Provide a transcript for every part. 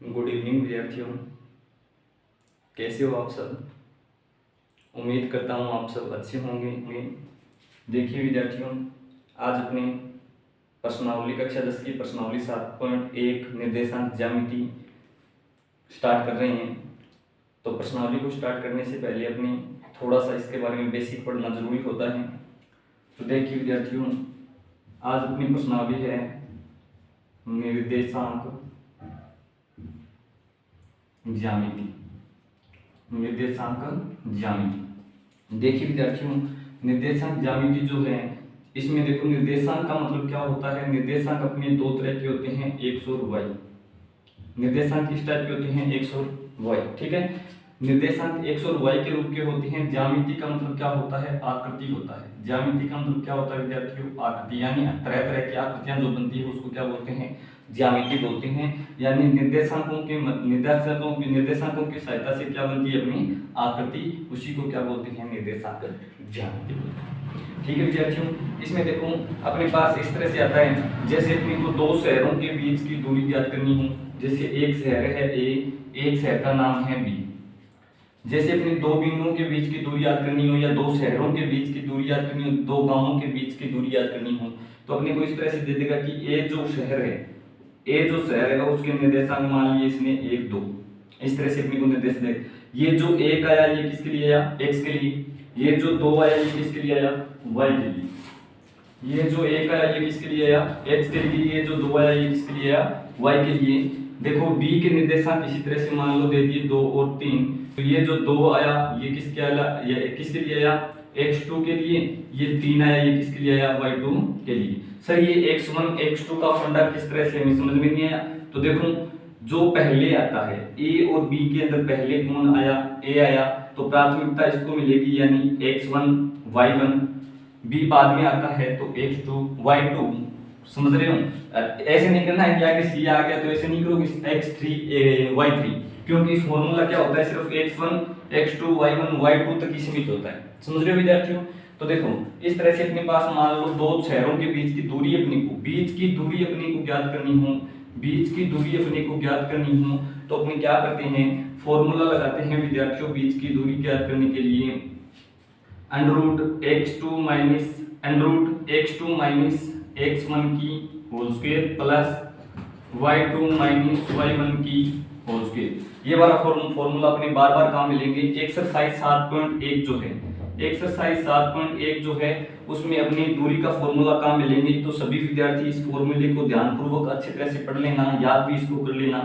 Good evening विद्यार्थियों, कैसे हो आप सब। उम्मीद करता हूँ आप सब अच्छे होंगे। देखिए विद्यार्थियों, आज अपने प्रश्नावली कक्षा 10 की प्रश्नावली 7.1 निर्देशांक ज्यामिति स्टार्ट कर रहे हैं। तो प्रश्नावली को स्टार्ट करने से पहले अपने थोड़ा सा इसके बारे में बेसिक पढ़ना जरूरी होता है। तो देखिए विद्यार्थियों, आज अपनी प्रश्नावली है निर्देशांक ज्यामिति। देखिए विद्यार्थियों, निर्देशांक ज्यामिति जो है, इसमें देखो निर्देशांक का मतलब क्या होता है। निर्देशांक अपने दो तरह के होते हैं, एक्स और वाई। निर्देशांक किस टाइप के होते हैं, एक्स और वाई, ठीक है। निर्देशांक एक्स और वाई के रूप के होते हैं। ज्यामिति का मतलब क्या होता है, आकृति होता है। ज्यामिति का मतलब क्या होता है विद्यार्थियों, आकृति, यानी तरह तरह की आकृतियां जो बनती है उसको क्या बोलते हैं, ज्यामिति बोलते हैं। यानी निर्देशांकों की सहायता से क्या बनती है, अपनी आकृति, उसी को क्या बोलते हैं, निर्देशांक ज्यामिति बोलते हैं। ठीक है विद्यार्थियों, इसमें देखो अपने पास इस तरह से आता है, जैसे अपने को दो शहरों के बीच की दूरी ज्ञात करनी हो। जैसे एक शहर है ए, एक शहर का नाम है बी। जैसे अपने दो बिंदुओं के बीच की दूरी याद करनी हो, या दो शहरों के बीच की दूरी याद करनी हो, दो गांवों के बीच की दूरी याद करनी हो, तो अपने को इस तरह से दे देगा कि ए जो शहर है उसके निर्देशांक मान लिए इसने 1 2, इस तरह से अपने को निर्देश दे। ये जो 1 आया ये किसके लिए आया, x के लिए। ये जो 2 आया ये किसके लिए आया, y के लिए। ये जो 1 आया ये किसके लिए आया, x के लिए। ये जो 2 आया ये किसके लिए आया, y के लिए। देखो b के निर्देशांक इसी तरह से मान लो दे दिए 2 और 3। तो ये जो 2 आया ये किसके आया, ये किसके लिए आया, x2 के लिए। ये 3 आया ये किसके लिए आया, y2 के लिए। सर ये x1 x2 का फंडा किस तरह से हमें समझ में नहीं आया। तो देखो जो पहले आता है a और b के अंदर पहले कौन आया, a आया, तो प्राथमिकता इसको मिलेगी, यानी x1 y1। b बाद में आता है तो x2 y2। समझ रहे हो, ऐसे नहीं करना है कि आगे c आ गया तो ऐसे नहीं करोगे x3 y3, क्योंकि फॉर्मूला क्या होता है, सिर्फ x1 x2 y1 y2 तक ही सीमित होता है। समझ रहे हो विद्यार्थियों। तो देखो इस तरह से अपने पास मान लो दो शहरों के बीच की दूरी अपने को ज्ञात करनी हो, तो अपने क्या करते हैं, फॉर्मूला लगाते हैं विद्यार्थियों बीच की दूरी ज्ञात करने के लिए। √x2 माइनस x1 की whole square plus y2 minus y1 की होल स्क्वायर। ये वाला फॉर्मूला अपने बार बार काम में लेंगे। एक्सरसाइज 7.1 जो है उसमें अपनी दूरी का फॉर्मूला काम में लेंगे। तो सभी विद्यार्थी इस फॉर्मूले को ध्यानपूर्वक अच्छी तरह से पढ़ लेना, याद भी इसको कर लेना।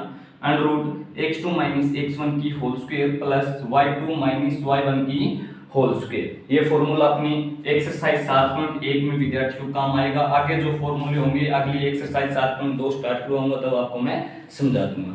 √x2 माइनस x1 की whole square plus y2 minus y1 की होल स्क्वायर। ये फॉर्मूला अपनी एक्सरसाइज 7.1 में विद्यार्थियों काम आएगा। आगे जो फॉर्मूले होंगे अगली एक्सरसाइज 7.2 स्टार्ट करवाऊंगा तब आपको मैं समझा दूंगा।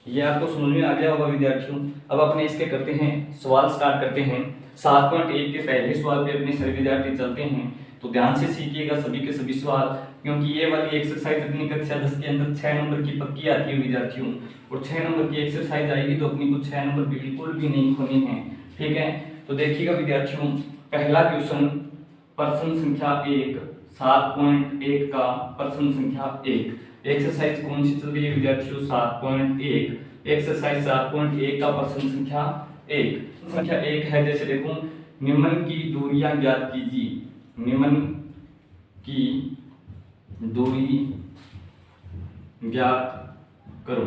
ये आपको समझ में आ गया होगा विद्यार्थियों। अब अपने इसके करते हैं सवाल स्टार्ट करते हैं। 7.1 के पहले सवाल पे अपने सभी विद्यार्थी चलते हैं, तो ध्यान से सीखिएगा सभी के सभी सवाल, क्योंकि ये वाली एक्सरसाइज अपनी कक्षा 10 के अंदर 6 नंबर की पक्की आती है विद्यार्थियों। और 6 नंबर की एक्सरसाइज आएगी तो अपनी को 6 नंबर बिल्कुल भी नहीं खोने हैं, ठीक है। तो देखिएगा विद्यार्थियों, पहला क्वेश्चन प्रश्न संख्या 1 7.1 का प्रश्न संख्या 1। एक्सरसाइज कौन सी चल रही है विद्यार्थियों, 7.1। एक्सरसाइज 7.1 का प्रश्न संख्या 1 है। जैसे देखो, निम्न की दूरियां ज्ञात कीजिए। निम्न की दूरी ज्ञात करो।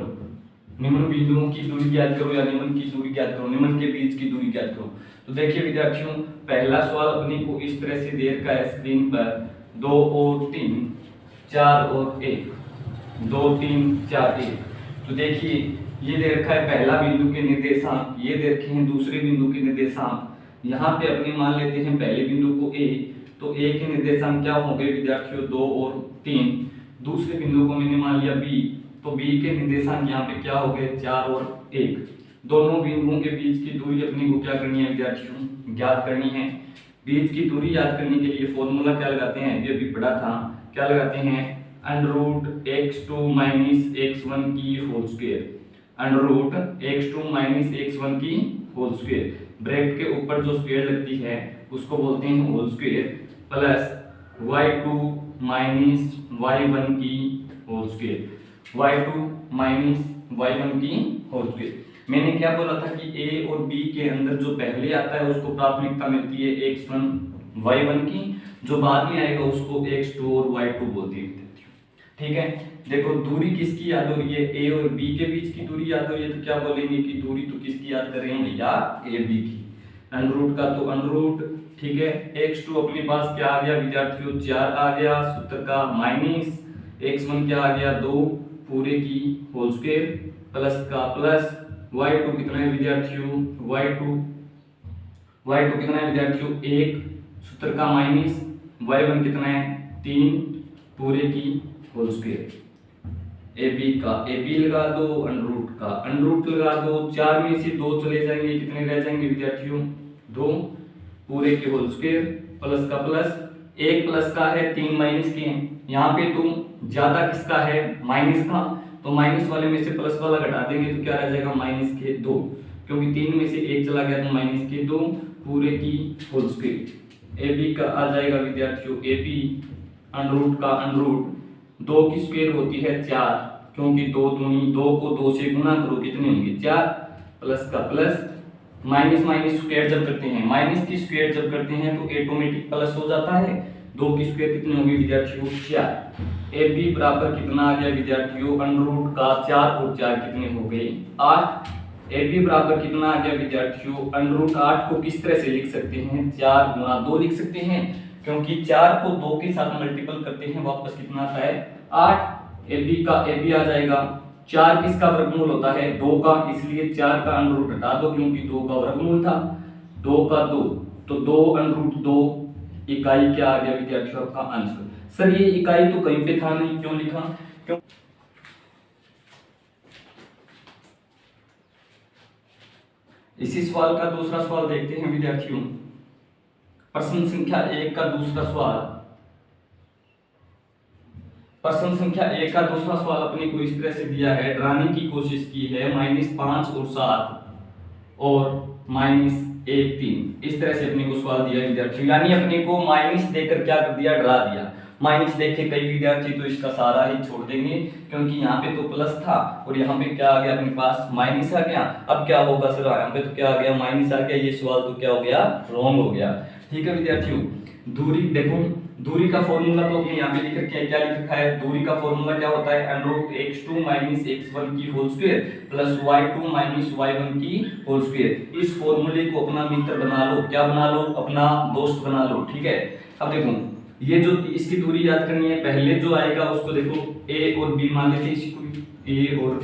निम्न बिंदुओं की दूरी ज्ञात करो या निम्न की दूरी ज्ञात करो, निम्न के बीच की दूरी ज्ञात करो। तो देखिए विद्यार्थियों, पहला सवाल अपने को इस तरह से दे रखा है स्क्रीन पर, 2 और 3 4 और 1, 2 3 4 1। तो देखिए ये दे रखा है पहला बिंदु के निर्देशांक, ये दे रखे हैं दूसरे बिंदु के निर्देशांक। यहाँ पे अपने मान लेते हैं पहले बिंदु को a, तो a के निर्देशांक क्या हो गए विद्यार्थियों, 2 और 3। दूसरे बिंदु को मैंने मान लिया b, तो b के निर्देशांक यहाँ पे क्या हो गए, 4 और 1। दोनों बिंदुओं के बीच की दूरी अपने को क्या करनी है विद्यार्थियों, ज्ञात करनी है। बीच की दूरी याद करने के लिए फॉर्मूला क्या लगाते हैं, ये भी पढ़ा था, क्या लगाते हैं, √x2 माइनस x1 की whole square. √x2 minus x1 की होल स्क्वायर, ब्रैकेट के ऊपर जो स्क्वायर लगती है उसको बोलते हैं whole square, plus y2 minus y1 की whole square. y2 minus y1 की होल स्क्वायर। मैंने क्या बोला था कि a और b के अंदर जो पहले आता है उसको प्राथमिकता मिलती है x1 y1 की, जो बाद में आएगा उसको x2 और y2 बोल दी जाती है। ठीक है, देखो दूरी किसकी याद हो रही है, a और b के बीच की दूरी याद हो रही है, तो क्या बोलेंगे कि दूरी तो किसकी याद कर रहे हैं भैया, a b की। अंडर रूट का तो अंडर रूट, ठीक है। x2 अपने पास क्या आ गया विद्यार्थियों, 4 आ गया सूत्र का, माइनस x1 क्या आ गया, 2 पूरे की होल स्क्वायर, प्लस का प्लस, y2 कितना है विद्यार्थियों, y2 कितना है विद्यार्थियों, 1 सूत्र का माइनस, y1 कितना है, 3 पूरे की होल स्क्वायर। ए बी लगा दो, अंडर रूट लगा दो, 4 में से 2 चले जाएंगे, कितने रह जाएंगे विद्यार्थियों, 2 पूरे के होल स्क्वायर, प्लस का प्लस, 1 प्लस का है 3 माइनस के हैं, यहाँ पे तो ज्यादा किसका है, माइनस का, तो माइनस वाले में से प्लस वाला घटा देंगे तो क्या रह जाएगा, माइनस के 2, क्योंकि 3 में से 1 चला गया तो माइनस के 2 पूरे की होल स्क्वायर। ए बी का आ जाएगा विद्यार्थियों, ए बी अंडर रूट का अंडर रूट, 2 की स्क्वायर होती है 4, क्योंकि 2 दूनी 2 को 2 से गुना करो कितने होंगे 4, प्लस का प्लस, माइनस माइनस स्क्वायर जब करते हैं, माइनस की स्क्वायर जब करते हैं तो ऑटोमेटिक प्लस हो जाता है, 2 की स्क्वायर कितनी होगी विद्यार्थियों 4। ए बी बराबर कितना आ गया विद्यार्थियों, अंडर रूट का 4 और 4 कितने हो गए 8। ए बी बराबर कितना आ गया विद्यार्थियों, अंडर रूट 8 को किस तरह से लिख सकते हैं, 4 गुना 2 लिख सकते हैं, क्योंकि 4 को 2 के साथ मल्टीपल करते हैं वापस कितना आता है 8। ए बी आ जाएगा, 4 किसका वर्गमूल होता है 2 का, इसलिए 4 का अंडर रूट हटा दो क्योंकि 2 का वर्गमूल था, 2 का 2, तो 2 अंडर रूट 2, इकाई क्या आ गया विद्यार्थियों आपका आंसर। सर ये इकाई तो कहीं पे था नहीं, क्यों लिखा, क्यों, इसी सवाल का दूसरा सवाल देखते हैं विद्यार्थियों, प्रश्न संख्या 1 का दूसरा सवाल। प्रश्न संख्या 1 का दूसरा सवाल अपने को इस तरह से दिया है, डराने की कोशिश की है -5 और 7 और -1 3, इस तरह से अपने को सवाल दिया विद्यार्थियों, यानी अपने को माइनस देकर क्या कर दिया, डरा दिया। माइनस देखे कई विद्यार्थी तो इसका सारा ही छोड़ देंगे, क्योंकि यहाँ पे तो प्लस था और यहाँ पे क्या आ गया अपने पास, माइनस आ गया। अब क्या होगा सर, यहाँ पे तो क्या आ गया, माइनस आ गया, ये सवाल तो क्या हो गया, रॉन्ग हो गया। ठीक है विद्यार्थियों, दूरी देखो, दूरी का फॉर्मूला तो अपने यहाँ पे लिख रखा है, क्या लिख रखा है, दूरी का फॉर्मूला क्या होता है, √x2 - x1 की whole square plus y2 - y1 की होल स्क्वायर। इस फॉर्मूले को अपना मित्र बना लो, क्या बना लो, अपना दोस्त बना लो। ठीक है, अब देखो ये जो इसकी दूरी याद करनी है, पहले जो आएगा उसको देखो a और b मान लेते हैं, इसको a और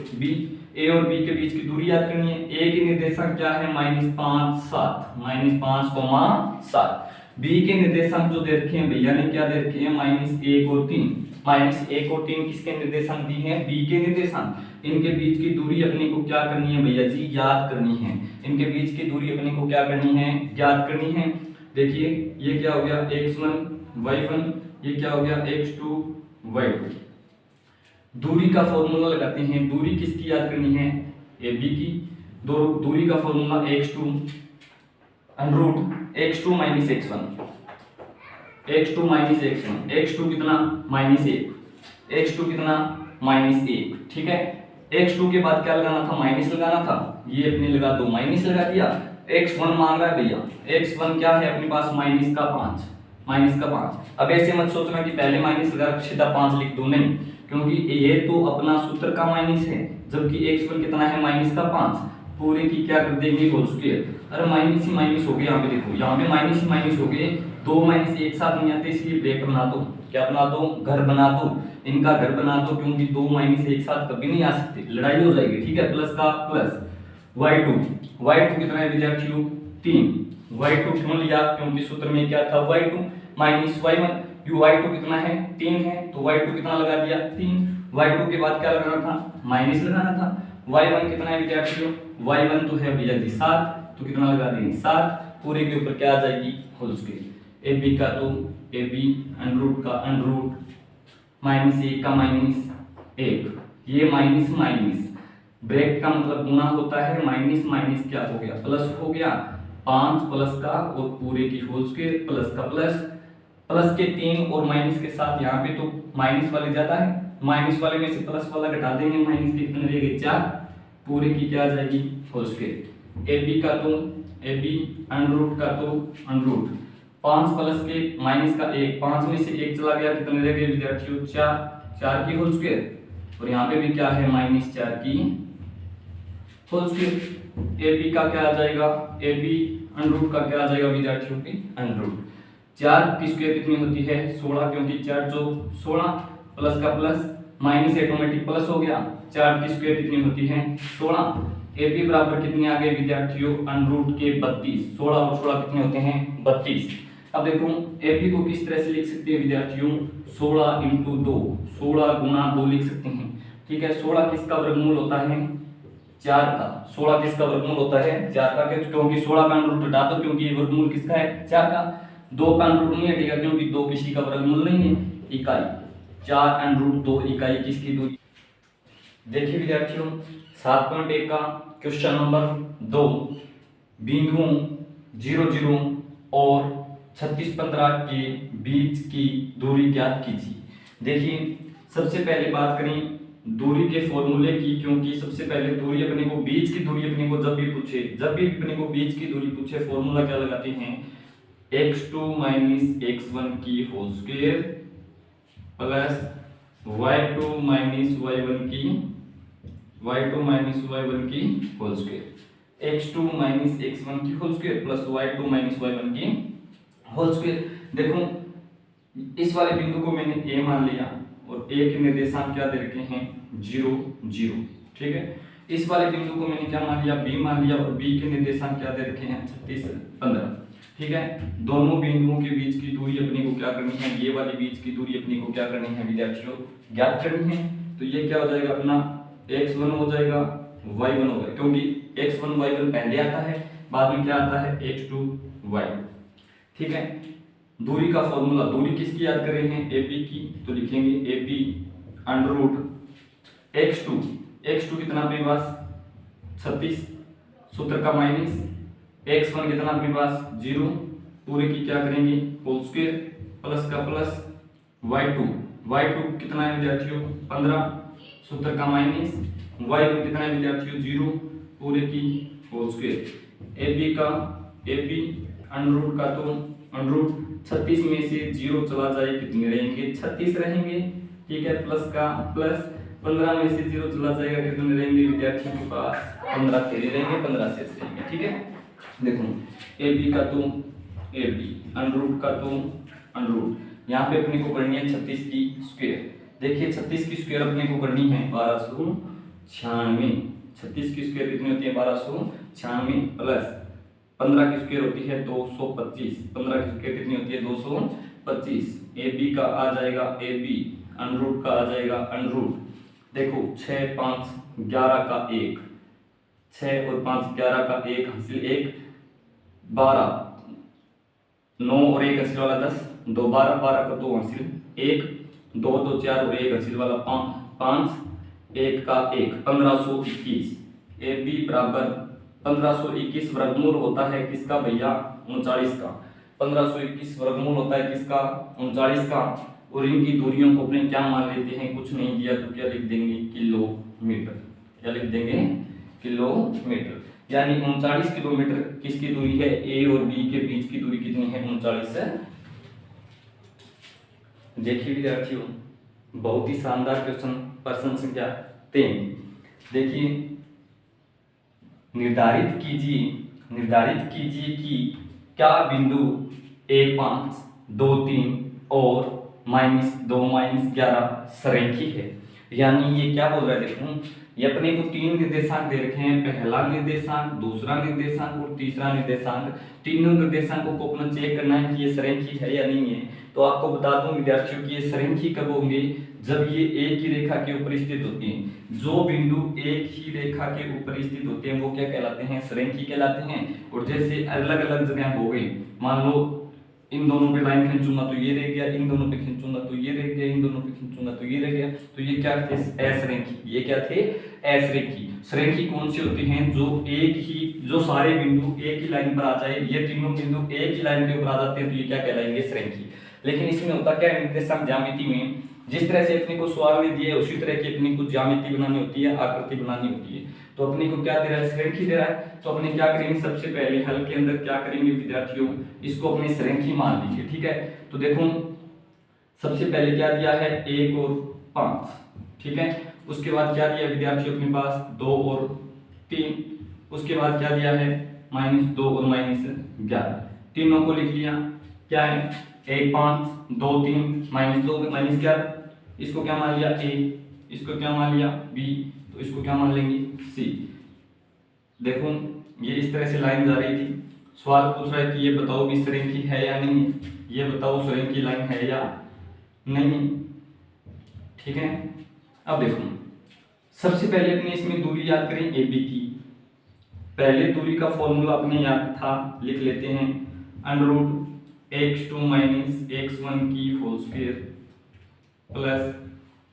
b के बीच की दूरी याद करनी है। a की निर्देशांक क्या है, -5 7, -5, 7। b के निर्देशांक जो दे रखे हैं भैया ने क्या दे रखे हैं, -1 और 3। -1 और 3 किसके निर्देशांक दी हैं, b के निर्देशांक। इनके बीच की दूरी अपने को क्या करनी है भैया जी, याद करनी है। इनके बीच की दूरी अपने को क्या करनी है, याद करनी है। देखिए ये क्या हो गया, x1 y1, ये क्या हो गया x2 y2। दूरी का फॉर्मूला लगाते हैं, दूरी किसकी याद करनी है, ab की। दूरी का formula x2 √x2 - x1, x2 - x1, x2 कितना -1, x2 कितना -1। ठीक है, x2 के बाद क्या लगाना था, माइनस लगाना था, ये अपने लगा दो, माइनस लगा दिया। x1 मांग रहा है भैया, x1 क्या है अपने पास, -5। अब ऐसे मत सोचना कि पहले माइनस लगा सीधा 5 लिख दो, नहीं, क्योंकि ये तो अपना सूत्र का माइनस है, जबकि x1 कितना है, -5, पूरे की क्या कर देंगे, होल स्क्वायर। अरे माइनस ही माइनस हो गए, यहाँ पे देखो, यहाँ पे माइनस ही माइनस हो गए, 2 माइनस एक साथ नहीं आते, इसलिए ब्रेक बना दो, क्या बना दो, घर बना दो, इनका घर बना दो, क्योंकि 2 माइनस एक साथ कभी नहीं आ सकते, लड़ाई हो जाएगी। ठीक है, प्लस का प्लस, y2 कितना है विद्यार्थियों, 3। y2 क्यों लिया, क्योंकि सूत्र में क्या था, y2 - y1, y2 कितना है, 3 है, तो y2 कितना लगा दिया, 3। y2 के बाद क्या लगाना था, माइनस लगाना था। y1 कितना है विद्यार्थियों, y1 तो है भैया जी 7, तो कितना लगा देंगे 7, पूरे के ऊपर क्या आ जाएगी, होल स्क्वायर। ए बी का तो ए बी अंडर रूट का अंडर रूट, -1 का -1, ये माइनस माइनस, ब्रैकेट का मतलब गुना होता है, माइनस माइनस क्या हो गया, प्लस हो गया, 5 प्लस का और पूरे की होल स्क्वायर, प्लस का प्लस, प्लस के 3 और माइनस के साथ यहाँ पे तो माइनस वाले ज्यादा है, माइनस वाले में से प्लस वाला घटा देंगे, माइनस के कितने रह गए 4, पूरे की क्या आ जाएगी होल स्क्वायर। ए बी का तो ए बी अंडर रूट का तो अंडर रूट 5 प्लस के माइनस का 1, 5 में से 1 चला गया, कितने रह गए विद्यार्थियों 4 की होल स्क्वायर, और यहाँ पे भी क्या है -4 की होल स्क्वायर। ए बी का क्या आ जाएगा, ए बी अंडर रूट का क्या आ जाएगा विद्यार्थियों की अंडर रूट 4 की स्क्वायर कितनी होती है 16, क्योंकि 4 जो 16 प्लस का प्लस माइनस ऑटोमेटिक प्लस हो गया, 4 की स्क्वायर कितनी होती है 16। ए बी बराबर कितने आ गए विद्यार्थियों अंडर रूट के 32, 16 और 16 कितने होते हैं 32। अब देखो ए बी को किस तरह से लिख सकते हैं विद्यार्थियों 16 इंटू 2, 16 गुना 2 लिख सकते हैं, ठीक है। 16 किसका वर्गमूल होता है 4 का, 16 किसका वर्गमूल होता है 4 का, क्योंकि 16 का अंडर रूट हटा दो, क्योंकि ये वर्गमूल किसका है 4 का। 2 का अंडर रूट नहीं हटेगा, क्योंकि 2 किसी का वर्गमूल नहीं है। इकाई 4 अंडर रूट 2 इकाई किसकी दूरी। देखिए विद्यार्थियों 7.1 का क्वेश्चन नंबर 2, बिंदुओं 0 0 और 36 15 के बीच की दूरी ज्ञात कीजिए। देखिए सबसे पहले बात करें दूरी के फॉर्मूले की, क्योंकि सबसे पहले दूरी अपने को बीच की दूरी अपने को जब भी अपने को बीच की दूरी पूछे, फॉर्मूला क्या लगाते हैं x2 माइनस x1 की whole square plus y2 minus y1 की whole square, x2 minus x1 की whole square plus y2 minus y1 की होल स्क्वायर। देखो इस वाले बिंदु को मैंने a मान लिया और a के निर्देशांक क्या दे रखे हैं 0 0, ठीक है। इस वाले बिंदु को मैंने क्या मान लिया b मान लिया, और b के निर्देशांक क्या दे रखे हैं 36 15, ठीक है। दोनों बिंदुओं के बीच की दूरी अपने को क्या करनी है, ये वाली बीच की दूरी अपने को क्या करनी है विद्यार्थियों ज्ञात करनी है। तो ये क्या हो जाएगा अपना x1 हो जाएगा y1 होगा, क्योंकि x1 y1 पहले आता है, बाद में क्या आता है x2 y, ठीक है। दूरी का फॉर्मूला, दूरी किसकी याद कर रहे हैं AB की, तो लिखेंगे AB अंडर रूट x2 कितना अपने पास 36, सूत्र का माइनस x1 कितना अपने पास 0, पूरे की क्या करेंगे होल स्क्वायर प्लस का प्लस y2 कितना है विद्यार्थियों 15, सूत्र का माइनस y1 कितना है विद्यार्थियों 0, पूरे की whole square. AB under root का तो अंडर रूट 36 में से 0 चला जाए कितने रहेंगे 36 रहेंगे, ठीक है। प्लस का प्लस 15 में से 0 चला जाएगा कितने रहेंगे विद्यार्थियों के पास 15 फेरे रहेंगे, 15 शेष रहेंगे, ठीक है। देखो AB का तो AB अंडर रूट का तो अंडर रूट, यहाँ पे अपने को करनी है 36 की स्क्वायर। देखिए 36 की स्क्वायर अपने को करनी है 1296, 36 की स्क्वायर कितनी होती है 1296 प्लस 15 की स्क्वायर होती है 225, 15 की स्क्वायर कितनी होती है 225। AB का आ जाएगा AB अंडर रूट का आ जाएगा अंडर रूट, देखो 6 5 11 का 1, 6 और 5 11 का 1 हासिल 1, 12 9 और 1 हासिल वाला 10, 2 12 12 का 2 हासिल 1, 2 2 4 और 1 हासिल वाला 5, 1 का 1 1521। AB बराबर 1521 वर्गमूल होता है किसका भैया 39 का, 1521 वर्गमूल होता है किसका 39 का। और इनकी दूरियों को अपने क्या मान लेते हैं, कुछ नहीं दिया तो क्या लिख देंगे किलोमीटर, क्या लिख देंगे किलोमीटर, यानी 39 किलोमीटर किसकी दूरी है A और B के बीच की दूरी कितनी है 39 है। देखिए विद्यार्थियों बहुत ही शानदार क्वेश्चन, प्रश्न संख्या 3। देखिए निर्धारित कीजिए कि क्या बिंदु 1 5 2 3 और -2 -11 संरेखी है। यानी ये क्या बोल रहा है, देखो ये अपने को 3 निर्देशांक दे रखे हैं, पहला निर्देशांक, दूसरा निर्देशांक और तीसरा निर्देशांक। तीनों निर्देशांकों को अपना चेक करना है कि ये संरेखी है या नहीं है। तो आपको बता दूं विद्यार्थियों की ये संरेखी कब होंगे, जब ये एक ही रेखा के ऊपर स्थित होते हैं। जो बिंदु एक ही रेखा के ऊपर स्थित होते हैं वो क्या कहलाते हैं, संरेखी कहलाते हैं। और जैसे अलग अलग जगह हो गई, मान लो इन दोनों पे लाइन खींचूंगा तो ये रह गया, इन दोनों पे खींचूंगा तो ये रह गया, इन दोनों पे खींचूंगा तो ये रह गया, तो ये क्या थे असंरेखी। ये क्या थे असंरेखी। संरेखी कौन से होते हैं, जो सारे बिंदु एक ही लाइन पर आ जाए, ये तीनों बिंदु एक ही लाइन के ऊपर आ जाते हैं तो ये क्या कहलाएंगे संरेखी। लेकिन इसमें होता क्या है, निर्देशांक ज्यामिति में जिस तरह से अपने को सवाल में दिए उसी तरह की अपनी कुछ ज्यामिति बनानी होती है, आकृति बनानी होती है। तो अपने को क्या दे रहा है, श्रेणिकी दे रहा है। तो अपने क्या करेंगे, सबसे पहले हल के अंदर क्या करेंगे विद्यार्थियों, इसको अपने श्रेणिकी मान लीजिए, ठीक है। तो देखो सबसे पहले क्या दिया है, 1 और 5, ठीक है। उसके बाद क्या दिया विद्यार्थियों अपने पास, 2 और 3। उसके बाद क्या दिया है, -2 और -11। तीनों को लिख लिया, क्या है 1 5 2 3 -2 -11। इसको क्या मान लिया A, इसको क्या मान लिया B, तो इसको क्या मान लेंगे C। देखो ये इस तरह से लाइन जा रही थी, सवाल पूछ रहा है कि ये बताओ भी श्रेणिकी है या नहीं है, ये बताओ श्रेणिकी लाइन है या नहीं, ठीक है। अब देखो सबसे पहले अपने इसमें दूरी याद करें AB की। पहले दूरी का फॉर्मूला अपने याद था, लिख लेते हैं, √x2 - x1 की whole square plus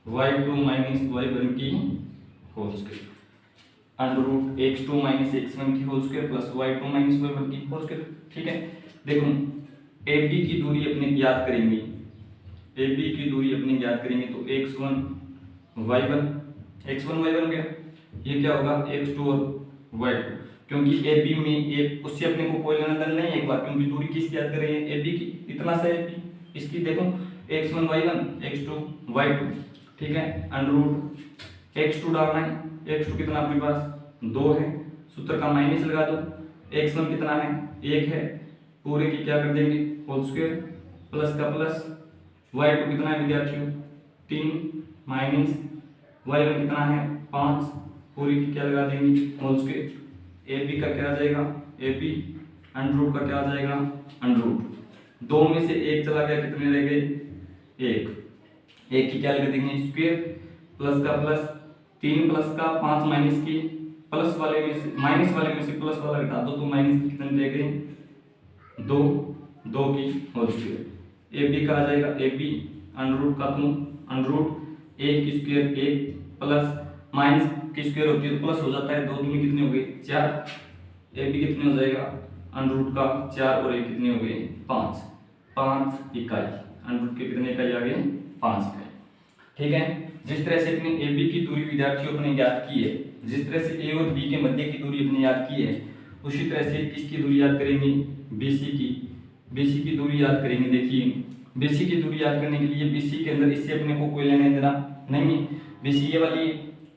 y2 - y1 की होल स्क्वायर, √x2 - x1 की whole square plus y2 - y1 की होल स्क्वायर, ठीक है। देखो AB की दूरी अपने याद करेंगे, AB की दूरी अपने याद करेंगे तो x1 y1 गया, ये क्या होगा x2 और y2, क्योंकि AB में एक उससे अपने को कोई लेना देना नहीं है एक बार, क्योंकि दूरी किसकी याद कर रहे हैं, AB की, इतना सा AB, इसकी देखो x1 y1 x2 y2, ठीक है। √x2 डालना है, x2 कितना अपने पास 2 है, सूत्र का माइनस लगा दो, x1 कितना है 1 है, पूरे की क्या कर देंगे होल स्क्वायर, प्लस का प्लस, y2 कितना है विद्यार्थियों 3 माइनस y1 कितना है 5, पूरी की क्या लगा देंगे होल स्क्वायर। AB का क्या आ जाएगा AB, √ का क्या आ जाएगा √ 2 में से 1 चला गया, कितने रह गए 1 की क्या लगा देंगे स्क्वायर, प्लस का प्लस, 3 प्लस का 5 माइनस की, प्लस वाले में से माइनस वाले में से प्लस वाला घटा दो तो माइनस की कितने रह गए 2 की होल स्क्वायर। AB का आ जाएगा AB, √ का तुम √ 1 की स्क्वायर 1 प्लस माइनस की स्क्वायर होती है तो प्लस हो जाता है, 2 दूनी कितने हो गए 4, AB कितने हो जाएगा √ का 4 और 1 कितने हो गए 5 इकाई, √ के कितने इकाई आ गए 5 इकाई, ठीक है। जिस तरह से अपने AB की दूरी विद्यार्थियों अपने याद की है, जिस तरह से A और B के मध्य की दूरी अपने याद की है, उसी तरह से किसकी दूरी याद करेंगे BC की दूरी याद करेंगे। देखिए BC की दूरी याद करने के लिए BC के अंदर इससे अपने को कोई लेने देना नहीं है, BC ये वाली,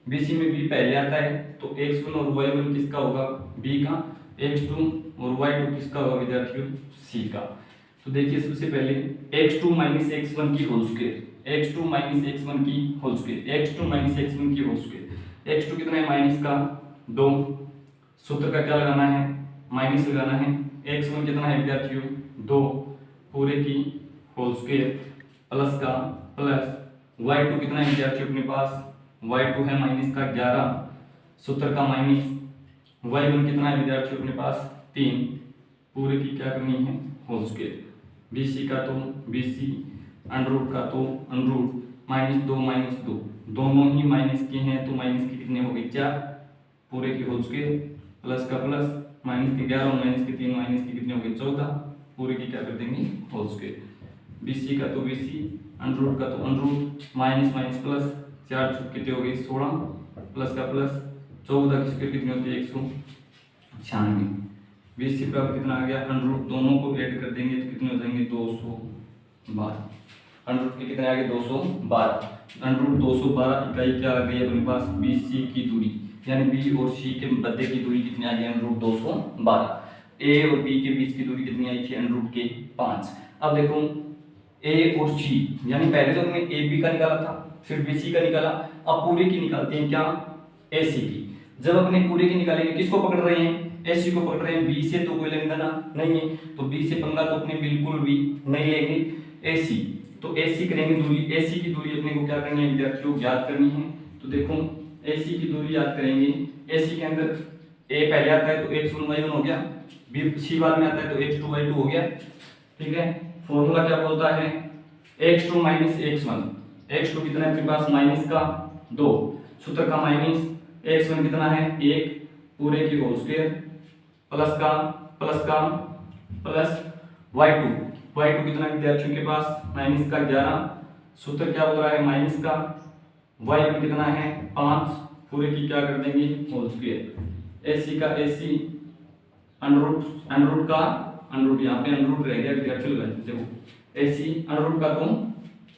BC में B पहले आता है तो x1 और y1 किसका होगा B का, x2 और y2 किसका होगा विद्यार्थियों C का। तो देखिए सबसे पहले x2 - x1 की होल स्क्वायर, x2 - x1 की होल स्क्वायर, x2 - x1 की होल स्क्वायर, x2 कितना है माइनस का 2, सूत्र का क्या लगाना है माइनस लगाना है, x1 कितना है विद्यार्थियों 2, पूरे की होल स्क्वायर प्लस का प्लस, y2 कितना है विद्यार्थियों अपने पास y2 है माइनस का 11, सूत्र का माइनस, y1 कितना है विद्यार्थियों अपने पास 3, पूरे की क्या करनी है होल स्क्वायर, BC का तो BC, √ का तो √ -2 दोनों ही माइनस के हैं तो माइनस के कितने हो गए 4, पूरे की होल स्क्वायर प्लस का प्लस, माइनस के 11 और माइनस के 3 माइनस के कितने हो गए 14, पूरे की क्या कर देंगे होल स्क्वायर। BC का तो BC, √ का तो √ माइनस माइनस प्लस, 4 कितने हो गए 16, प्लस का प्लस 14 की स्क्वायर कितनी होती है 196, BC का कितना आ गया √ दोनों को ऐड कर देंगे तो कितने हो जाएंगे 212, √ के कितने आ गए 212, √ 212 इकाई क्या आ गई अपने पास BC की दूरी, यानी B और C के मध्य की दूरी कितनी आ गई √ 212। A और B के बीच की दूरी कितनी आई थी √ के 5। अब देखो A और C, यानी पहले तो हमने AB का निकाला था फिर BC का निकाला, अब पूरे की निकालते हैं क्या AC की। जब अपने पूरे की निकालेंगे किसको पकड़ रहे हैं AC को पकड़ रहे हैं, B से तो कोई लेना देना नहीं है तो B से पंगा तो अपने बिल्कुल भी नहीं लेंगे, AC तो AC करेंगे दूरी, AC की दूरी अपने को क्या करनी है विद्यार्थियों याद करनी है। तो देखो AC की दूरी याद करेंगे, AC के अंदर A पहले आता है तो x1 y1 हो गया, B C बाद में आता है तो x2 y2 हो गया, ठीक है। फॉर्मूला क्या बोलता है x2 - x1, x2 कितना है अपने पास माइनस का 2, सूत्र का माइनस, x1 कितना है 1, पूरे की होल स्क्वायर प्लस का प्लस y2 कितना है विद्यार्थियों के पास माइनस का 11, सूत्र क्या बोल रहा है माइनस का, y1 कितना है 5, पूरे की क्या कर देंगे होल स्क्वायर। AC का AC अंडर रूट का अंडर रूट, यहाँ पे अंडर रूट रह गया विद्यार्थी लोग, देखो AC अंडर रूट का तो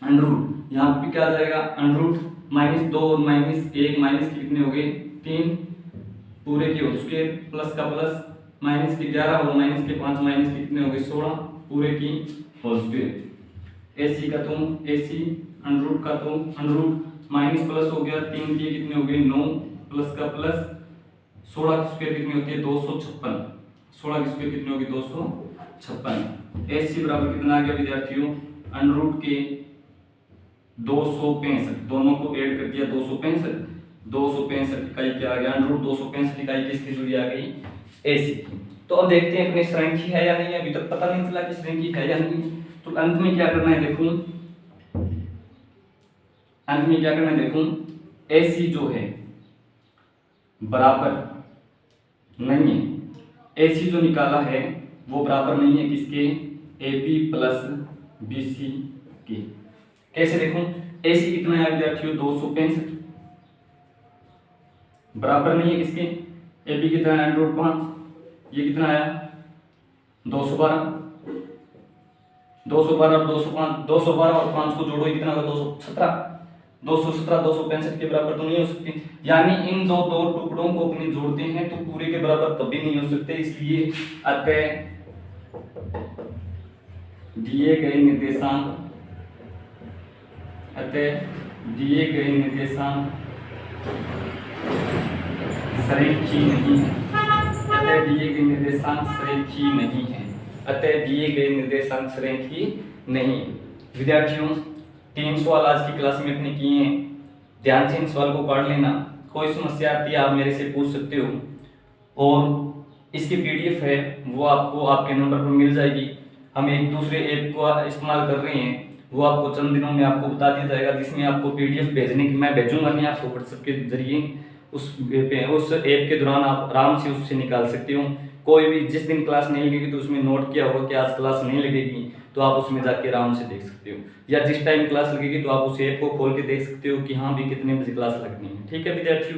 अंडर रूट, यहाँ पे क्या आ जाएगा अंडर रूट -2 और -1 माइनस के कितने हो गए 3 पूरे की होल स्क्वायर, प्लस का प्लस माइनस के 11 और माइनस के 5 माइनस के कितने हो गए 16 पूरे की होल स्क्वायर। AC का तुम AC अंडर रूट का तुम अंडर रूट माइनस प्लस हो गया 3 के कितने हो गए 9 प्लस का प्लस 16 की स्क्वायर कितनी होती है 256, 16 की स्क्वायर कितनी होगी 256। AC बराबर कितना आ गया विद्यार्थियों अंडर रूट के 265, दोनों को ऐड कर दिया 265 इकाई क्या आ गया अंडर रूट 265 इकाई किसकी जुड़ी आ गई AC की। तो अब देखते हैं अपनी श्रेणी है या नहीं है, अभी तक पता नहीं चला कि श्रेणी है या नहीं। तो अंत में क्या करना है देखूं, अंत में क्या करना है देखूं AC जो है बराबर नहीं है, AC जो निकाला है वो बराबर नहीं है किसके AB प्लस BC के। कैसे देखूं AC कितना है विद्यार्थियों 265 बराबर नहीं है किसके AB कितना है अंडर रूट 5, ये कितना आया 212 और 5 को जोड़ो कितना होगा 217 265 के बराबर तो नहीं हो सकती, यानी इन दो टुकड़ों को अपने जोड़ते हैं तो पूरे के बराबर कभी नहीं हो सकते। इसलिए अतः दिए गए निर्देशांक सरेखी नहीं है, अतः दिए गए निर्देशांक सरेखी नहीं है, अतः दिए गए निर्देशांक सरेखी नहीं है। विद्यार्थियों 3 सवाल आज की क्लास में अपने किए हैं, ध्यान से इन सवाल को पढ़ लेना, कोई समस्या आती है आप मेरे से पूछ सकते हो, और इसकी PDF है वो आपको आपके नंबर पर मिल जाएगी। हम एक दूसरे ऐप को इस्तेमाल कर रहे हैं, वो आपको चंद दिनों में आपको बता दिया जाएगा, जिसमें आपको PDF भेजने की मैं भेजूंगा नहीं आपको व्हाट्सएप के जरिए, उस ऐप के दौरान आप आराम से उससे निकाल सकते हो। कोई भी जिस दिन क्लास नहीं लगेगी तो उसमें नोट किया होगा कि आज क्लास नहीं लगेगी, तो आप उसमें जाके आराम से देख सकते हो, या जिस टाइम क्लास लगेगी तो आप उस ऐप को खोल के देख सकते हो कि हाँ भी कितने बजे क्लास लगनी है। ठीक है विद्यार्थियों।